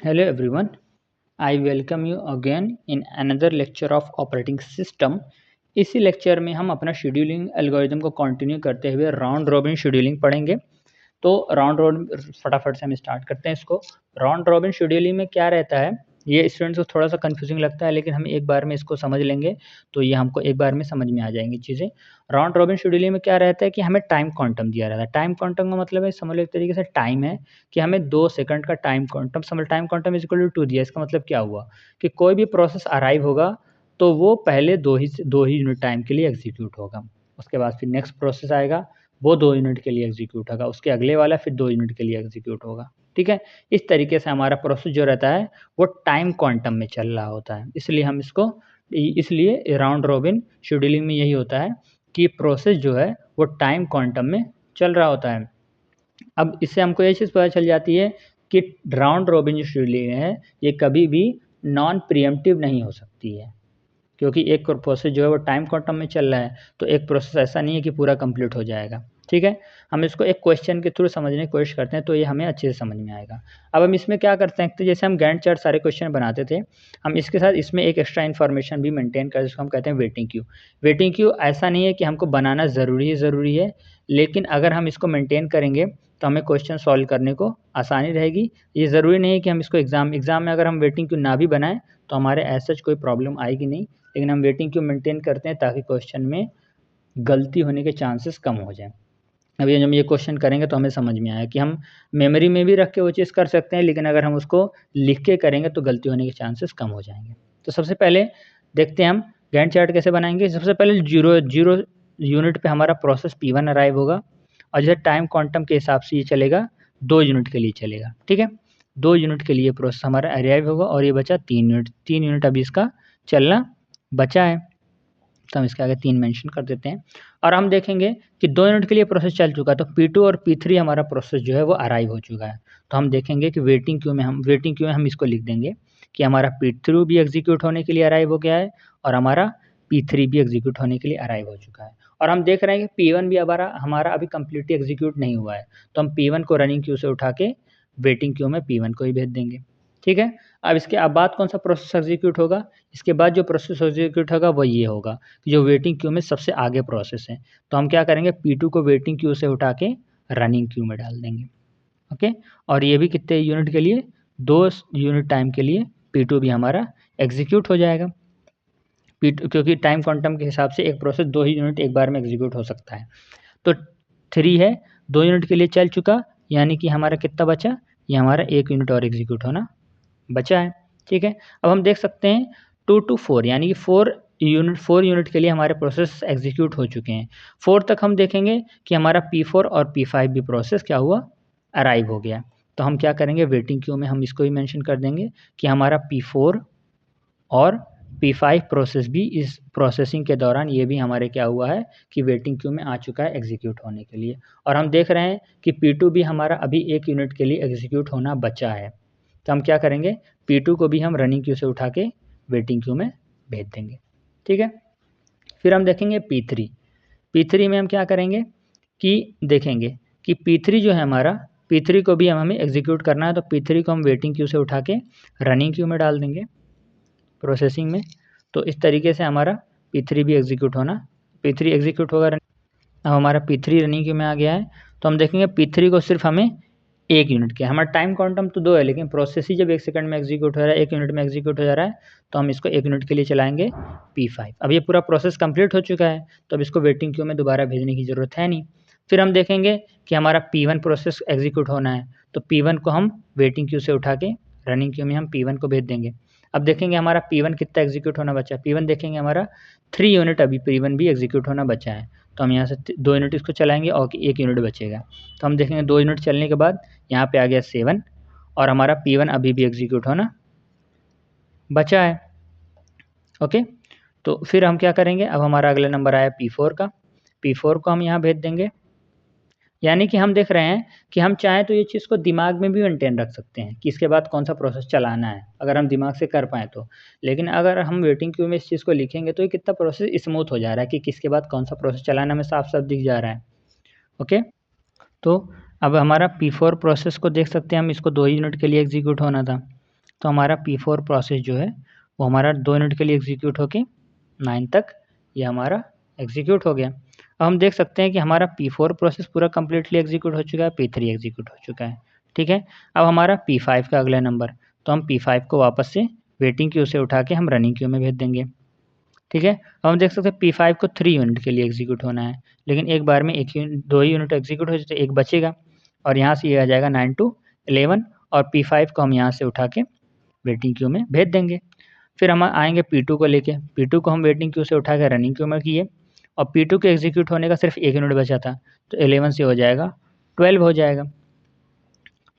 Hello everyone, I welcome you again in another lecture of operating system। इसी lecture में हम अपना scheduling algorithm को कंटिन्यू करते हुए राउंड रॉबिन शेड्यूलिंग पढ़ेंगे। तो राउंड रॉबिन फटाफट से हम स्टार्ट करते हैं इसको। राउंड रॉबिन शेड्यूलिंग में क्या रहता है, ये स्टूडेंट्स को थोड़ा सा कंफ्यूजिंग लगता है, लेकिन हम एक बार में इसको समझ लेंगे तो ये हमको एक बार में समझ में आ जाएंगी चीज़ें। राउंड रॉबिन शेड्यूलिंग में क्या रहता है कि हमें टाइम क्वांटम दिया रहता है। टाइम क्वांटम का मतलब है, समझ लो एक तरीके से टाइम है कि हमें 2 सेकंड का टाइम क्वांटम, समझ time quantum is equal to 2 दिया। इसका मतलब क्या हुआ कि कोई भी प्रोसेस अराइव होगा तो वो पहले 2 ही यूनिट टाइम के लिए एग्जीक्यूट होगा। उसके बाद फिर नेक्स्ट प्रोसेस आएगा, वो 2 यूनिट के लिए एग्जीक्यूट होगा। उसके अगले वाला फिर 2 यूनिट के लिए एग्जीक्यूट होगा। ठीक है, इस तरीके से हमारा प्रोसेस जो रहता है वो टाइम क्वांटम में चल रहा होता है। इसलिए हम इसको, इसलिए राउंड रॉबिन शेड्यूलिंग में यही होता है कि प्रोसेस जो है वो टाइम क्वांटम में चल रहा होता है। अब इससे हमको ये चीज़ पता चल जाती है कि राउंड रॉबिन जो शेड्यूलिंग है ये कभी भी नॉन प्रीएम्प्टिव नहीं हो सकती है, क्योंकि एक प्रोसेस जो है वो टाइम क्वांटम में चल रहा है, तो एक प्रोसेस ऐसा नहीं है कि पूरा कंप्लीट हो जाएगा। ठीक है, हम इसको एक क्वेश्चन के थ्रू समझने की कोशिश करते हैं तो ये हमें अच्छे से समझ में आएगा। अब हम इसमें क्या करते हैं, तो जैसे हम गैंट चार्ट सारे क्वेश्चन बनाते थे, हम इसके साथ इसमें एक एक्स्ट्रा इन्फॉर्मेशन भी मेंटेन करते हैं, जिसको हम कहते हैं वेटिंग क्यू। वेटिंग क्यू ऐसा नहीं है कि हमको बनाना ज़रूरी है, लेकिन अगर हम इसको मेंटेन करेंगे तो हमें क्वेश्चन सॉल्व करने को आसानी रहेगी। ये ज़रूरी नहीं है कि हम इसको एग्ज़ाम में अगर हम वेटिंग क्यू ना भी बनाएं तो हमारे ऐसा कोई प्रॉब्लम आएगी नहीं, लेकिन हम वेटिंग क्यू मेंटेन करते हैं ताकि क्वेश्चन में गलती होने के चांसेस कम हो जाएँ। अब ये जब हम ये क्वेश्चन करेंगे तो हमें समझ में आया कि हम मेमोरी में भी रख के वो चीज़ कर सकते हैं, लेकिन अगर हम उसको लिख के करेंगे तो गलती होने के चांसेस कम हो जाएँगे। तो सबसे पहले देखते हैं हम गैंट चार्ट कैसे बनाएँगे। सबसे पहले 0 यूनिट पे हमारा प्रोसेस P1 अराइव होगा, और जैसे टाइम क्वांटम के हिसाब से ये चलेगा 2 यूनिट के लिए चलेगा। ठीक है, 2 यूनिट के लिए प्रोसेस हमारा अराइव होगा और ये बचा 3 यूनिट। 3 यूनिट अभी इसका चलना बचा है, तो हम इसके आगे 3 मेंशन कर देते हैं। और हम देखेंगे कि 2 यूनिट के लिए प्रोसेस चल चुका है, तो P2 और P3 हमारा प्रोसेस जो है वो अराइव हो चुका है। तो हम देखेंगे कि वेटिंग क्यू में हम इसको लिख देंगे कि हमारा P2 भी एग्जीक्यूट होने के लिए अराइव हो गया है और हमारा P3 भी एग्जीक्यूट होने के लिए अराइव हो चुका है। और हम देख रहे हैं कि P1 भी हमारा अभी कंप्लीटली एग्जीक्यूट नहीं हुआ है, तो हम P1 को रनिंग क्यू से उठा के वेटिंग क्यू में P1 को ही भेज देंगे। ठीक है, अब इसके बाद कौन सा प्रोसेस एग्जीक्यूट होगा, इसके बाद जो प्रोसेस एग्जीक्यूट होगा वो ये होगा कि जो वेटिंग क्यू में सबसे आगे प्रोसेस है, तो हम क्या करेंगे P2 को वेटिंग क्यू से उठा के रनिंग क्यू में डाल देंगे। ओके, और ये भी कितने यूनिट के लिए, 2 यूनिट टाइम के लिए P2 भी हमारा एग्जीक्यूट हो जाएगा। P2 क्योंकि टाइम क्वांटम के हिसाब से एक प्रोसेस 2 ही यूनिट एक बार में एग्जीक्यूट हो सकता है। तो 3 है, 2 यूनिट के लिए चल चुका, यानी कि हमारा कितना बचा, ये हमारा 1 यूनिट और एग्जीक्यूट होना बचा है। ठीक है, अब हम देख सकते हैं 2 to 4 यानी कि 4 यूनिट के लिए हमारे प्रोसेस एग्जीक्यूट हो चुके हैं। 4 तक हम देखेंगे कि हमारा P4 और P5 भी प्रोसेस क्या हुआ, अराइव हो गया। तो हम क्या करेंगे, वेटिंग क्यू में हम इसको भी मेंशन कर देंगे कि हमारा P4 और P5 प्रोसेस भी इस प्रोसेसिंग के दौरान ये भी हमारे क्या हुआ है कि वेटिंग क्यू में आ चुका है एग्जीक्यूट होने के लिए। और हम देख रहे हैं कि P2 भी हमारा अभी 1 यूनिट के लिए एग्जीक्यूट होना बचा है, तो हम क्या करेंगे, P2 को भी हम रनिंग क्यू से उठा के वेटिंग क्यू में भेज देंगे। ठीक है, फिर हम देखेंगे P3 में हम क्या करेंगे कि देखेंगे कि P3 जो है हमारा, P3 को भी हमें एग्जीक्यूट करना है, तो P3 को हम वेटिंग क्यू से उठा के रनिंग क्यू में डाल देंगे प्रोसेसिंग में। तो इस तरीके से हमारा P3 भी एग्जीक्यूट होना, P3 एग्जीक्यूट होगा। अब हमारा P3 रनिंग क्यू में आ गया है, तो हम देखेंगे P3 को सिर्फ हमें 1 यूनिट के, हमारा टाइम क्वांटम तो 2 है, लेकिन प्रोसेस ही जब 1 सेकंड में एग्जीक्यूट हो रहा है, 1 यूनिट में एग्जीक्यूट हो जा रहा है, तो हम इसको 1 यूनिट के लिए चलाएँगे P5। अब ये पूरा प्रोसेस कंप्लीट हो चुका है, तो अब इसको वेटिंग क्यू में दोबारा भेजने की ज़रूरत है नहीं। फिर हम देखेंगे कि हमारा P1 प्रोसेस एग्जीक्यूट होना है, तो P1 को हम वेटिंग क्यू से उठा के रनिंग क्यू में हम P1 को भेज देंगे। अब देखेंगे हमारा P1 कितना एग्जीक्यूट होना बचा है, P1 देखेंगे हमारा 3 यूनिट अभी P1 भी एग्जीक्यूट होना बचा है, तो हम यहाँ से 2 यूनिट इसको चलाएँगे और 1 यूनिट बचेगा। तो हम देखेंगे 2 यूनिट चलने के बाद यहाँ पे आ गया 7 और हमारा P1 अभी भी एग्जीक्यूट होना बचा है। ओके, तो फिर हम क्या करेंगे, अब हमारा अगला नंबर आया P4 का, P4 को हम यहाँ भेज देंगे। यानी कि हम देख रहे हैं कि हम चाहें तो ये चीज़ को दिमाग में भी मेंटेन रख सकते हैं कि इसके बाद कौन-सा प्रोसेस चलाना है, अगर हम दिमाग से कर पाएँ तो। लेकिन अगर हम वेटिंग क्यू में इस चीज़ को लिखेंगे तो ये कितना प्रोसेस स्मूथ हो जा रहा है कि किसके बाद कौन-सा प्रोसेस चलाना हमें साफ-साफ दिख जा रहा है। ओके, तो अब हमारा P4 प्रोसेस को देख सकते हैं हम, इसको 2 यूनिट के लिए एग्जीक्यूट होना था। तो हमारा P4 प्रोसेस जो है वो हमारा 2 यूनिट के लिए एग्जीक्यूट होके 9 तक ये हमारा एग्जीक्यूट हो गया। अब हम देख सकते हैं कि हमारा P4 प्रोसेस पूरा कम्प्लीटली एग्जीक्यूट हो चुका है, P3 एग्जीक्यूट हो चुका है, ठीक है। अब हमारा P5 का अगला नंबर, तो हम P5 को वापस से वेटिंग क्यू से उठा के हम रनिंग क्यू में भेज देंगे, ठीक है। अब हम देख सकते हैं P5 को 3 यूनिट के लिए एग्जीक्यूट होना है, लेकिन एक बार में 2 ही यूनिट एग्जीक्यूट हो जाए तो एक बचेगा और यहाँ से ये आ जाएगा 9 to 11 और P5 को हम यहाँ से उठा के वेटिंग क्यू में भेज देंगे। फिर हम आएँगे P2 को लेके, P2 को हम वेटिंग क्यू से उठा के रनिंग क्यू में किए और P2 के एग्जीक्यूट होने का सिर्फ 1 यूनिट बचा था, तो 11 से हो जाएगा 12 हो जाएगा,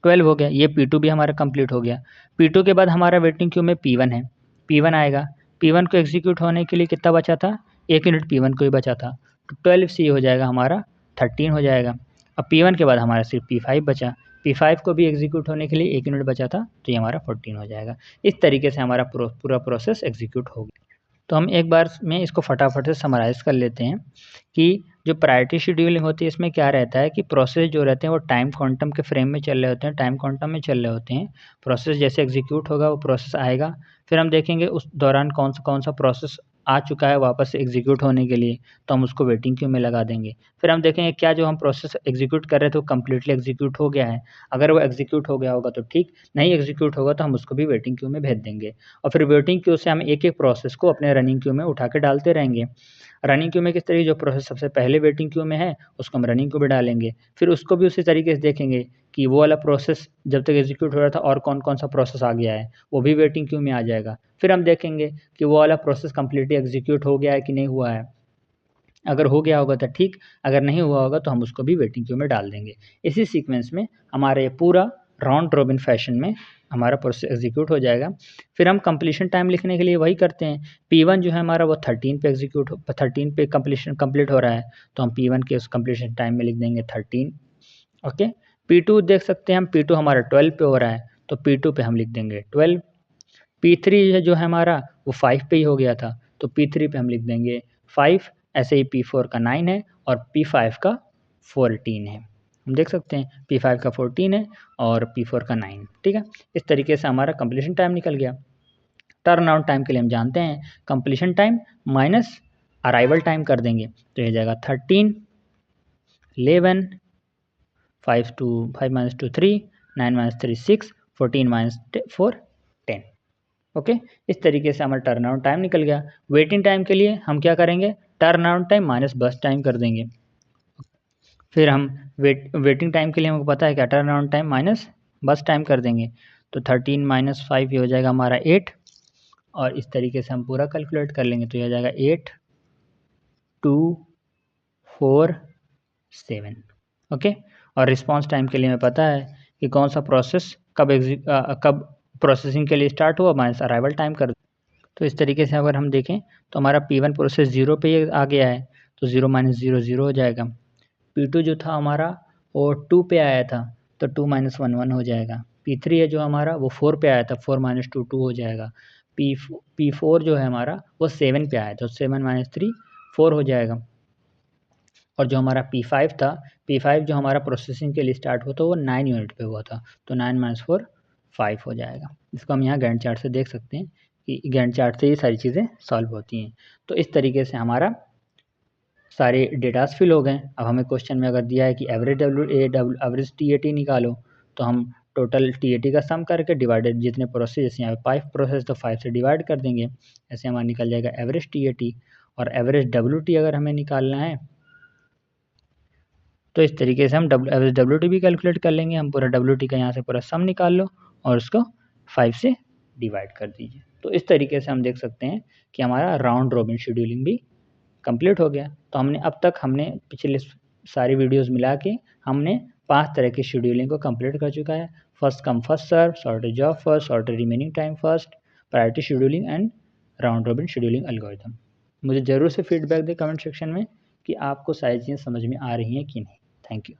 12 हो गया, ये P2 भी हमारा कंप्लीट हो गया। P2 के बाद हमारा वेटिंग क्यू में P1 है, P1 आएगा, P1 को एग्जीक्यूट होने के लिए कितना बचा था, 1 यूनिट P1 को ही बचा था, तो 12 से ये हो जाएगा हमारा 13 हो जाएगा। अब P1 के बाद हमारा सिर्फ P5 बचा, P5 को भी एग्जीक्यूट होने के लिए 1 यूनिट बचा था, तो ये हमारा 14 हो जाएगा। इस तरीके से हमारा पूरा प्रोसेस एग्जीक्यूट हो गया। तो हम एक बार में इसको फटाफट से समराइज़ कर लेते हैं कि जो प्रायोरिटी शेड्यूलिंग होती है इसमें क्या रहता है कि प्रोसेस जो रहते हैं वो टाइम क्वांटम के फ्रेम में चल रहे होते हैं, टाइम क्वांटम में चल रहे होते हैं। प्रोसेस जैसे एग्जीक्यूट होगा वो प्रोसेस आएगा, फिर हम देखेंगे उस दौरान कौन सा प्रोसेस आ चुका है वापस से एग्जीक्यूट होने के लिए, तो हम उसको वेटिंग क्यू में लगा देंगे। फिर हम देखेंगे क्या जो हम प्रोसेस एग्जीक्यूट कर रहे थे वो कम्प्लीटली एग्जीक्यूट हो गया है, अगर वो एग्जीक्यूट हो गया होगा तो ठीक, नहीं एग्जीक्यूट होगा तो हम उसको भी वेटिंग क्यू में भेज देंगे और फिर वेटिंग क्यू से हम एक-एक प्रोसेस को अपने रनिंग क्यू में उठा के डालते रहेंगे। रनिंग क्यू में किस तरीके जो प्रोसेस सबसे पहले वेटिंग क्यू में है, उसको हम रनिंग क्यू में डालेंगे। फिर उसको भी उसी तरीके से देखेंगे कि वो वाला प्रोसेस जब तक एग्जीक्यूट हो रहा था और कौन-कौन सा प्रोसेस आ गया है, वो भी वेटिंग क्यू में आ जाएगा। फिर हम देखेंगे कि वो वाला प्रोसेस कंप्लीटली एग्जीक्यूट हो गया है कि नहीं हुआ है। अगर हो गया होगा तो ठीक, अगर नहीं हुआ होगा तो हम उसको भी वेटिंग क्यू में डाल देंगे। इसी सीक्वेंस में हमारा ये पूरा राउंड रॉबिन फैशन में हमारा प्रोसेस एग्जीक्यूट हो जाएगा। फिर हम कंप्लीशन टाइम लिखने के लिए वही करते हैं, P1 जो है हमारा वो 13 पे 13 पे कंप्लीट हो रहा है, तो हम P1 के उस कंप्लीशन टाइम में लिख देंगे 13, ओके। P2 देख सकते हैं हम, P2 हमारा 12 पे हो रहा है, तो P2 पे हम लिख देंगे 12। P3 है जो है हमारा वो 5 पे ही हो गया था, तो P3 पे हम लिख देंगे 5। ऐसे ही P4 का 9 है और P5 का 14 है। हम देख सकते हैं P5 का 14 है और P4 का 9, ठीक है। इस तरीके से हमारा कंप्लीशन टाइम निकल गया। टर्न अराउंड टाइम के लिए हम जानते हैं completion time minus arrival time कर देंगे, तो ये जाएगा 13, 11, 5 माइनस 2 3, 9 माइनस 3 6, 14 माइनस 4 10, ओके। इस तरीके से हमारा टर्न अराउंड टाइम निकल गया। वेटिंग टाइम के लिए हम क्या करेंगे, turn around time minus burst time कर देंगे। फिर हम वेटिंग टाइम के लिए हमको पता है क्या, turn around time minus burst time कर देंगे, तो 13 माइनस 5 ये हो जाएगा हमारा 8 और इस तरीके से हम पूरा कैलकुलेट कर लेंगे, तो ये हो जाएगा 8 2 4 7, ओके। और रिस्पॉन्स टाइम के लिए हमें पता है कि कौन सा प्रोसेस कब प्रोसेसिंग के लिए स्टार्ट हुआ माइनस अराइवल टाइम कर। तो इस तरीके से अगर हम देखें तो हमारा P1 प्रोसेस 0 पे आ गया है, तो 0 माइनस 0 0 हो जाएगा। P2 जो था हमारा वो 2 पे आया था, तो 2 माइनस 1 1 हो जाएगा। P3 है जो हमारा वो 4 पे आया था, 4 माइनस 2 2 हो जाएगा। P4 जो है हमारा वो 7 पे आया था, तो 7 माइनस 3 4 हो जाएगा। और जो हमारा P5 था, P5 जो हमारा प्रोसेसिंग के लिए स्टार्ट हुआ था वो 9 यूनिट पे हुआ था, तो 9 माइनस 4 5 हो जाएगा। इसको हम यहाँ गैंट चार्ट से देख सकते हैं कि गैंट चार्ट से ये सारी चीज़ें सॉल्व होती हैं। तो इस तरीके से हमारा सारे डेटास फिल हो गए। अब हमें क्वेश्चन में अगर दिया है कि एवरेज TAT निकालो, तो हम टोटल TAT का सम करके डिवाइडेड जितने प्रोसेस, जैसे यहाँ पे 5 प्रोसेस तो 5 से डिवाइड कर देंगे, ऐसे हमारा निकल जाएगा एवरेज TAT। और एवरेज WT अगर हमें निकालना है तो इस तरीके से हम एवरेज WT भी कैलकुलेट कर लेंगे। हम पूरा WT का यहाँ से पूरा सम निकाल लो और उसको 5 से डिवाइड कर दीजिए। तो इस तरीके से हम देख सकते हैं कि हमारा राउंड रॉबिन शेड्यूलिंग भी कंप्लीट हो गया। तो हमने पिछले सारी वीडियोस मिला के हमने 5 तरह की शेड्यूलिंग को कंप्लीट कर चुका है। First come first serve, shortest of first, shortest remaining time first, priority scheduling and round robin scheduling algorithm. मुझे ज़रूर से फीडबैक दें कमेंट सेक्शन में कि आपको सारी चीज़ें समझ में आ रही हैं कि नहीं। Thank you.